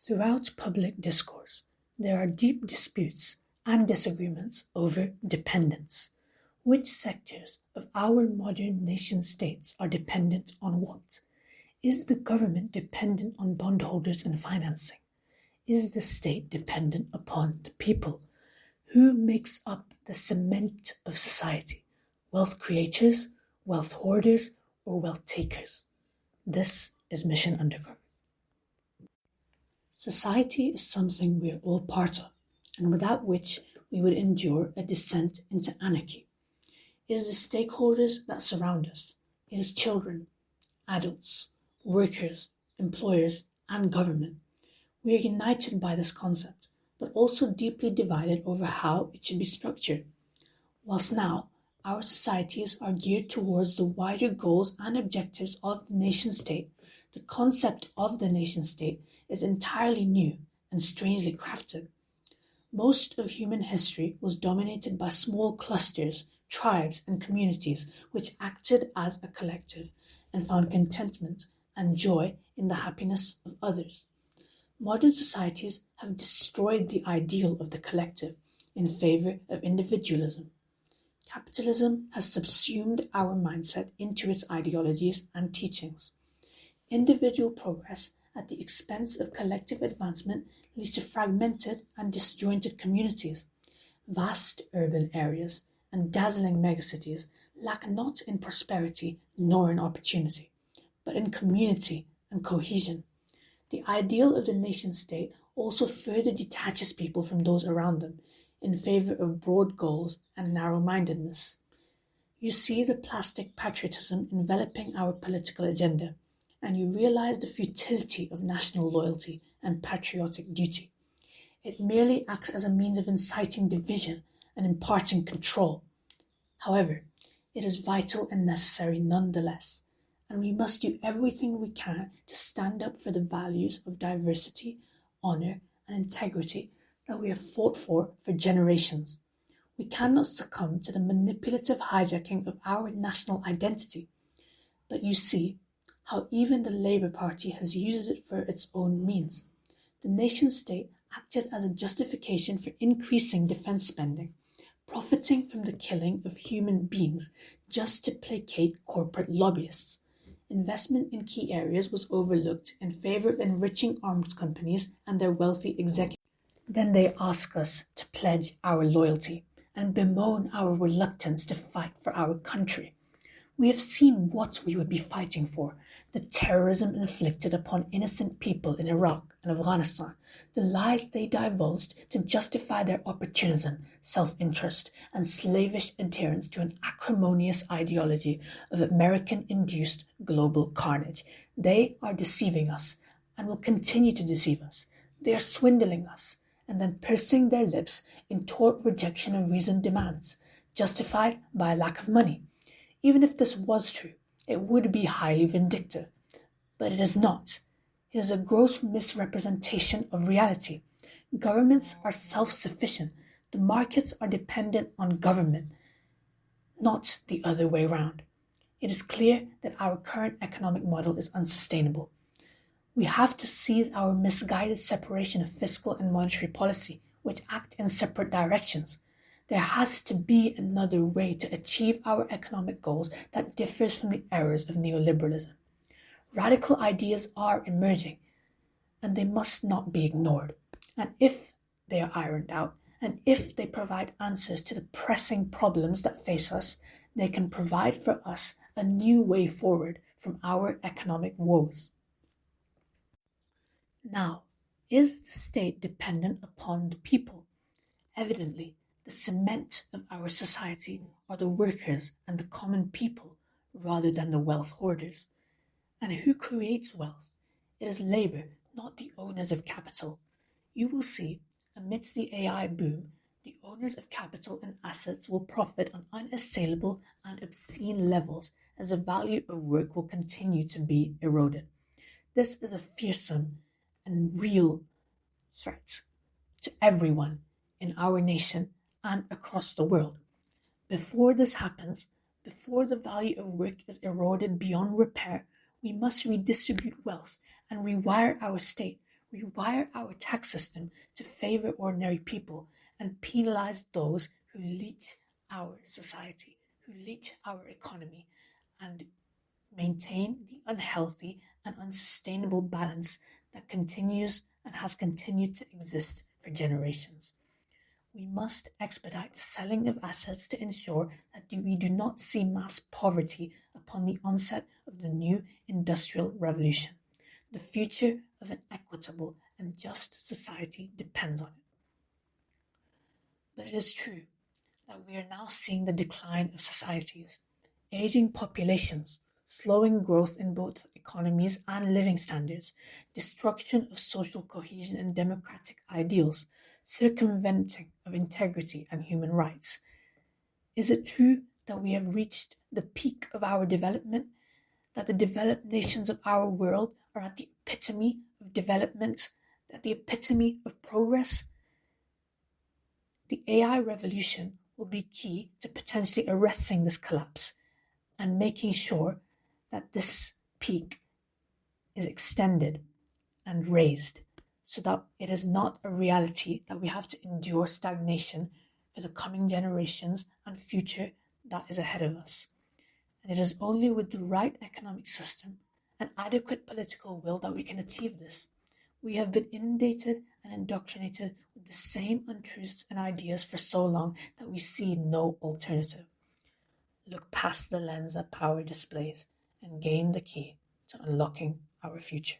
Throughout public discourse, there are deep disputes and disagreements over dependence. Which sectors of our modern nation states are dependent on what? Is the government dependent on bondholders and financing? Is the state dependent upon the people? Who makes up the cement of society? Wealth creators, wealth hoarders, or wealth takers? This is Mission Underground. Society is something we are all part of, and without which we would endure a descent into anarchy. It is the stakeholders that surround us. It is children, adults, workers, employers, and government. We are united by this concept, but also deeply divided over how it should be structured. Whilst now, our societies are geared towards the wider goals and objectives of the nation-state, the concept of the nation-state is entirely new and strangely crafted. Most of human history was dominated by small clusters, tribes, and communities which acted as a collective and found contentment and joy in the happiness of others. Modern societies have destroyed the ideal of the collective in favor of individualism. Capitalism has subsumed our mindset into its ideologies and teachings. Individual progress at the expense of collective advancement leads to fragmented and disjointed communities. Vast urban areas and dazzling megacities lack not in prosperity nor in opportunity, but in community and cohesion. The ideal of the nation-state also further detaches people from those around them in favor of broad goals and narrow-mindedness. You see the plastic patriotism enveloping our political agenda, and you realize the futility of national loyalty and patriotic duty. It merely acts as a means of inciting division and imparting control. However, it is vital and necessary nonetheless, and we must do everything we can to stand up for the values of diversity, honor, and integrity that we have fought for generations. We cannot succumb to the manipulative hijacking of our national identity. But you see how even the Labour Party has used it for its own means. The nation-state acted as a justification for increasing defence spending, profiting from the killing of human beings just to placate corporate lobbyists. Investment in key areas was overlooked in favour of enriching arms companies and their wealthy executives. Then they ask us to pledge our loyalty and bemoan our reluctance to fight for our country. We have seen what we would be fighting for: the terrorism inflicted upon innocent people in Iraq and Afghanistan, the lies they divulged to justify their opportunism, self-interest, and slavish adherence to an acrimonious ideology of American-induced global carnage. They are deceiving us and will continue to deceive us. They are swindling us and then pursing their lips in taut rejection of reasoned demands, justified by a lack of money. Even if this was true, it would be highly vindictive. But it is not. It is a gross misrepresentation of reality. Governments are self-sufficient. The markets are dependent on government, not the other way round. It is clear that our current economic model is unsustainable. We have to seize our misguided separation of fiscal and monetary policy, which act in separate directions. There has to be another way to achieve our economic goals that differs from the errors of neoliberalism. Radical ideas are emerging, and they must not be ignored. And if they are ironed out, and if they provide answers to the pressing problems that face us, they can provide for us a new way forward from our economic woes. Now, is the state dependent upon the people? Evidently, the cement of our society are the workers and the common people rather than the wealth hoarders. And who creates wealth? It is labor, not the owners of capital. You will see, amidst the AI boom, the owners of capital and assets will profit on unassailable and obscene levels as the value of work will continue to be eroded. This is a fearsome and real threat to everyone in our nation and across the world. Before this happens, before the value of work is eroded beyond repair, we must redistribute wealth and rewire our state, rewire our tax system to favor ordinary people and penalize those who leech our society, who leech our economy, and maintain the unhealthy and unsustainable balance that continues and has continued to exist for generations. We must expedite the selling of assets to ensure that we do not see mass poverty upon the onset of the new industrial revolution. The future of an equitable and just society depends on it. But it is true that we are now seeing the decline of societies, aging populations, slowing growth in both economies and living standards, destruction of social cohesion and democratic ideals, circumventing of integrity and human rights. Is it true that we have reached the peak of our development, that the developed nations of our world are at the epitome of development, at the epitome of progress? The AI revolution will be key to potentially arresting this collapse and making sure that this peak is extended and raised so that it is not a reality that we have to endure stagnation for the coming generations and future that is ahead of us. And it is only with the right economic system and adequate political will that we can achieve this. We have been inundated and indoctrinated with the same untruths and ideas for so long that we see no alternative. Look past the lens that power displays and gain the key to unlocking our future.